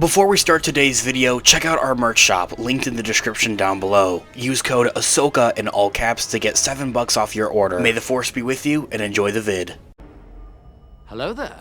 Before we start today's video, check out our merch shop, linked in the description down below. Use code Ahsoka in all caps to get $7 off your order. May the Force be with you, and enjoy the vid. Hello there.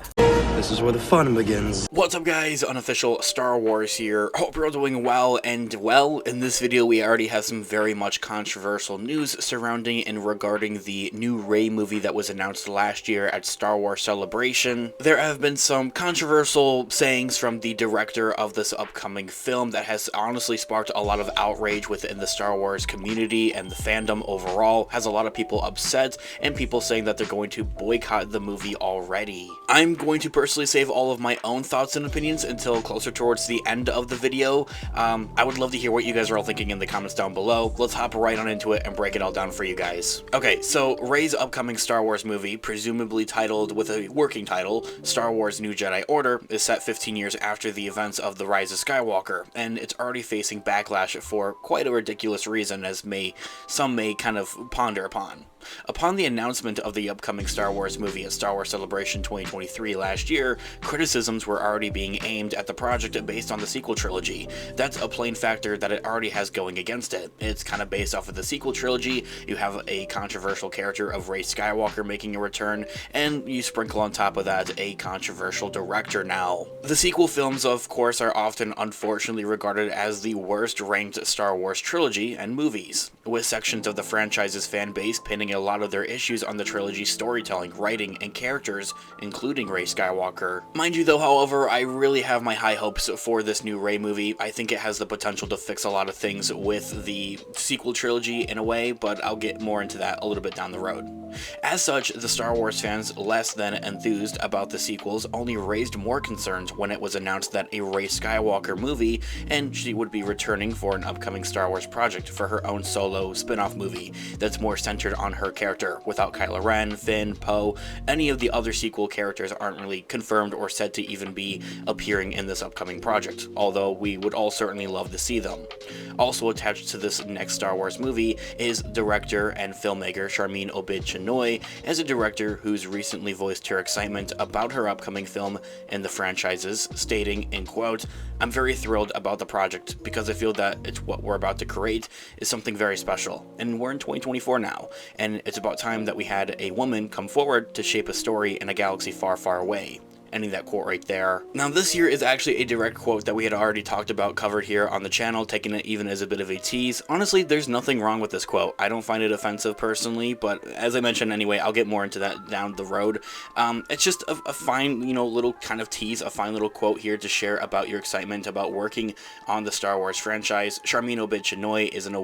This is where the fun begins. What's up guys, Unofficial Star Wars here. Hope you're all doing well, and well, in this video we already have some very much controversial news surrounding and regarding the new REY movie that was announced last year at Star Wars Celebration. There have been some controversial sayings from the director of this upcoming film that has honestly sparked a lot of outrage within the Star Wars community and the fandom overall. Has a lot of people upset and people saying that they're going to boycott the movie already. I'm going to personally save all of my own thoughts and opinions until closer towards the end of the video. I would love to hear what you guys are all thinking in the comments down below. Let's hop right on into it and break it all down for you guys. Okay, so REY's upcoming Star Wars movie, presumably titled with a working title, Star Wars New Jedi Order, is set 15 years after the events of The Rise of Skywalker, and it's already facing backlash for quite a ridiculous reason, as some may kind of ponder upon. Upon the announcement of the upcoming Star Wars movie at Star Wars Celebration 2023 last year, criticisms were already being aimed at the project based on the sequel trilogy. That's a plain factor that it already has going against it. It's kind of based off of the sequel trilogy, you have a controversial character of Rey Skywalker making a return, and you sprinkle on top of that a controversial director now. The sequel films, of course, are often unfortunately regarded as the worst ranked Star Wars trilogy and movies, with sections of the franchise's fan base pinning a lot of their issues on the trilogy's storytelling, writing, and characters, including Rey Skywalker. Mind you though, however, I really have my high hopes for this new REY movie. I think it has the potential to fix a lot of things with the sequel trilogy in a way, but I'll get more into that a little bit down the road. As such, the Star Wars fans less than enthused about the sequels only raised more concerns when it was announced that a Rey Skywalker movie, and she would be returning for an upcoming Star Wars project for her own solo spin-off movie that's more centered on her character, without Kylo Ren, Finn, Poe. Any of the other sequel characters aren't really confirmed or said to even be appearing in this upcoming project, although we would all certainly love to see them. Also attached to this next Star Wars movie is director and filmmaker Sharmeen Obaid-Chinoy, as a director who's recently voiced her excitement about her upcoming film and the franchises, stating, in quote, "I'm very thrilled about the project because I feel that it's what we're about to create is something very special, and we're in 2024 now, and it's about time that we had a woman come forward to shape a story in a galaxy far, far away." Ending that quote right there. Now this here is actually a direct quote that we had already talked about, covered here on the channel, taking it even as a bit of a tease. Honestly, there's nothing wrong with this quote. I don't find it offensive personally, but as I mentioned anyway, I'll get more into that down the road. It's just a fine, little kind of tease, a fine little quote here to share about your excitement about working on the Star Wars franchise. Sharmeen Obaid-Chinoy is an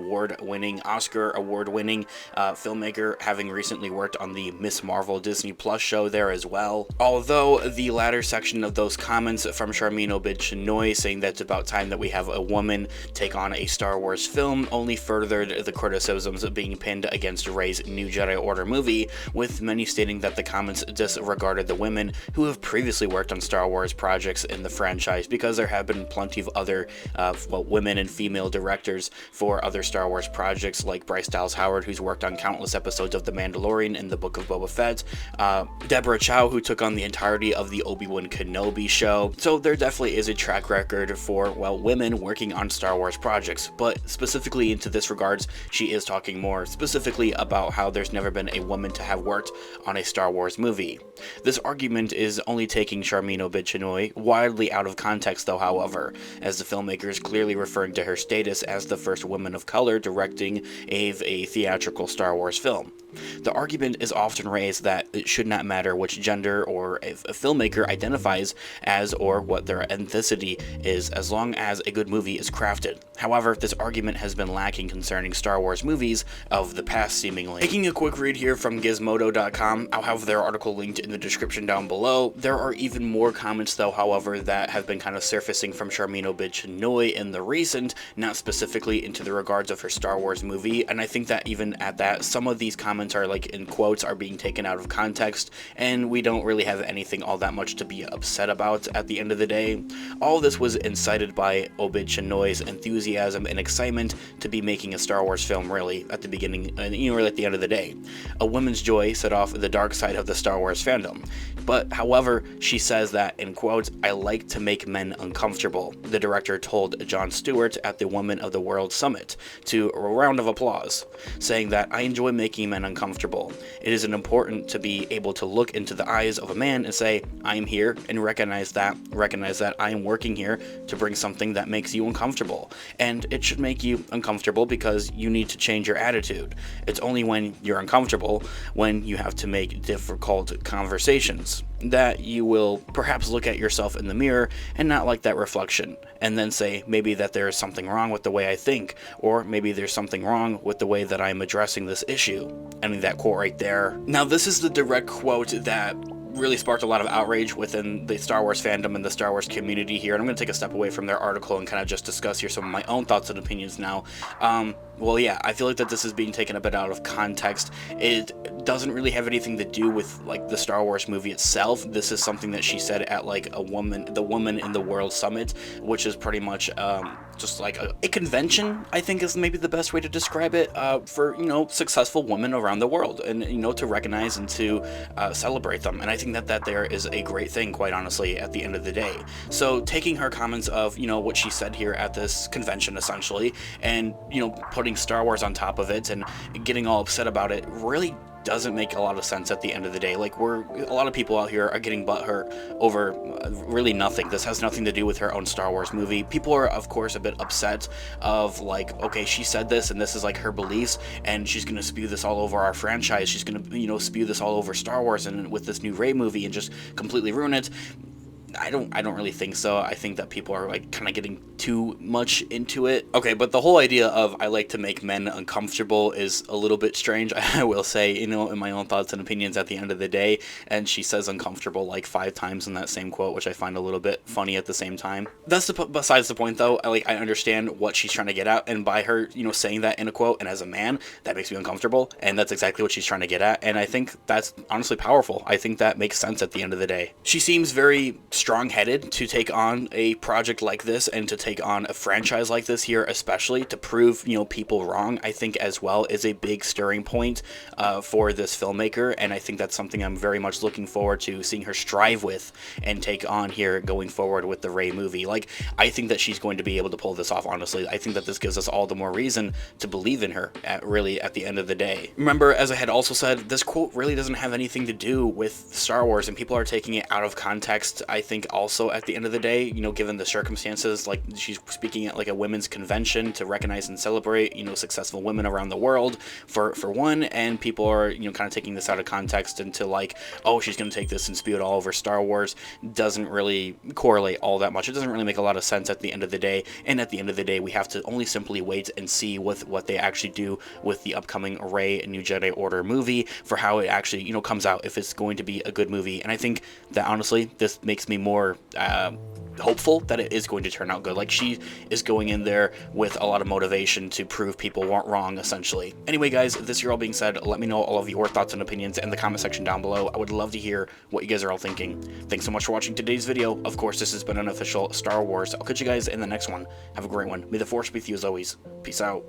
Oscar award-winning filmmaker, having recently worked on the Miss Marvel Disney Plus show there as well. Although the latter section of those comments from Sharmeen Obaid-Chinoy saying that it's about time that we have a woman take on a Star Wars film only furthered the criticisms being pinned against Rey's New Jedi Order movie, with many stating that the comments disregarded the women who have previously worked on Star Wars projects in the franchise, because there have been plenty of other women and female directors for other Star Wars projects, like Bryce Dallas Howard, who's worked on countless episodes of The Mandalorian and the Book of Boba Fett, Deborah Chow, who took on the entirety of the Obi-Wan Kenobi show. So there definitely is a track record for, well, women working on Star Wars projects, but specifically into this regards, she is talking more specifically about how there's never been a woman to have worked on a Star Wars movie. This argument is only taking Sharmeen Obaid-Chinoy wildly out of context though, however, as the filmmaker is clearly referring to her status as the first woman of color directing a theatrical Star Wars film. The argument is often raised that it should not matter which gender or if a filmmaker identifies as or what their ethnicity is, as long as a good movie is crafted. However, this argument has been lacking concerning Star Wars movies of the past, seemingly. Taking a quick read here from Gizmodo.com, I'll have their article linked in the description down below. There are even more comments though, however, that have been kind of surfacing from Sharmeen Obaid-Chinoy in the recent, not specifically into the regards of her Star Wars movie, and I think that even at that, some of these comments are, like, in quotes, are being taken out of context, and we don't really have anything all that much much to be upset about at the end of the day. All of this was incited by Obi-Chanoy's enthusiasm and excitement to be making a Star Wars film, really, at the beginning, and really at the end of the day. A woman's joy set off the dark side of the Star Wars fandom. But, however, she says that, in quotes, "I like to make men uncomfortable," the director told Jon Stewart at the Women of the World Summit, to a round of applause, saying that, "I enjoy making men uncomfortable. It is important to be able to look into the eyes of a man and say, I am here, and recognize that I am working here to bring something that makes you uncomfortable. And it should make you uncomfortable because you need to change your attitude. It's only when you're uncomfortable, when you have to make difficult conversations, that you will perhaps look at yourself in the mirror and not like that reflection, and then say maybe that there is something wrong with the way I think, or maybe there's something wrong with the way that I'm addressing this issue." Ending that quote right there. Now, this is the direct quote that really sparked a lot of outrage within the Star Wars fandom and the Star Wars community here, and I'm going to take a step away from their article and kind of just discuss here some of my own thoughts and opinions now. Well, yeah, I feel like that this is being taken a bit out of context. It doesn't really have anything to do with, like, the Star Wars movie itself. This is something that she said at, like, the Woman in the World Summit, which is pretty much just like a convention, I think is maybe the best way to describe it, for, successful women around the world, and, to recognize and to celebrate them. And I think that there is a great thing, quite honestly, at the end of the day. So taking her comments of, what she said here at this convention, essentially, and, putting Star Wars on top of it and getting all upset about it really doesn't make a lot of sense at the end of the day. Like, a lot of people out here are getting butthurt over really nothing. This has nothing to do with her own Star Wars movie. People are, of course, a bit upset of, like, okay, she said this and this is like her beliefs, and she's gonna spew this all over our franchise. She's gonna, spew this all over Star Wars and with this new Rey movie and just completely ruin it. I don't really think so. I think that people are, like, kind of getting too much into it. Okay, but the whole idea of "I like to make men uncomfortable" is a little bit strange, I will say, in my own thoughts and opinions at the end of the day. And she says uncomfortable like 5 times in that same quote, which I find a little bit funny at the same time. That's besides the point, though. I understand what she's trying to get at, and by her, saying that in a quote, and as a man, that makes me uncomfortable, and that's exactly what she's trying to get at. And I think that's honestly powerful. I think that makes sense at the end of the day. She seems very strong-headed to take on a project like this and to take on a franchise like this here, especially to prove people wrong. I think as well is a big stirring point for this filmmaker, and I think that's something I'm very much looking forward to seeing her strive with and take on here going forward with the Rey movie. Like, I think that she's going to be able to pull this off, honestly. I think that this gives us all the more reason to believe in her at the end of the day. Remember, as I had also said, this quote really doesn't have anything to do with Star Wars, and people are taking it out of context. I think also at the end of the day, given the circumstances, like, she's speaking at, like, a women's convention to recognize and celebrate, successful women around the world for one, and people are, kind of taking this out of context into, like, oh, she's going to take this and spew it all over Star Wars. Doesn't really correlate all that much. It doesn't really make a lot of sense at the end of the day, and at the end of the day, we have to only simply wait and see what they actually do with the upcoming Rey New Jedi Order movie for how it actually, comes out, if it's going to be a good movie. And I think that, honestly, this makes me more hopeful that it is going to turn out good. Like, she is going in there with a lot of motivation to prove people weren't wrong, essentially. Anyway, guys, this here all being said, let me know all of your thoughts and opinions in the comment section down below. I would love to hear what you guys are all thinking. Thanks so much for watching today's video. Of course, this has been an official Star Wars. I'll catch you guys in the next one. Have a great one. May the Force be with you as always. Peace out.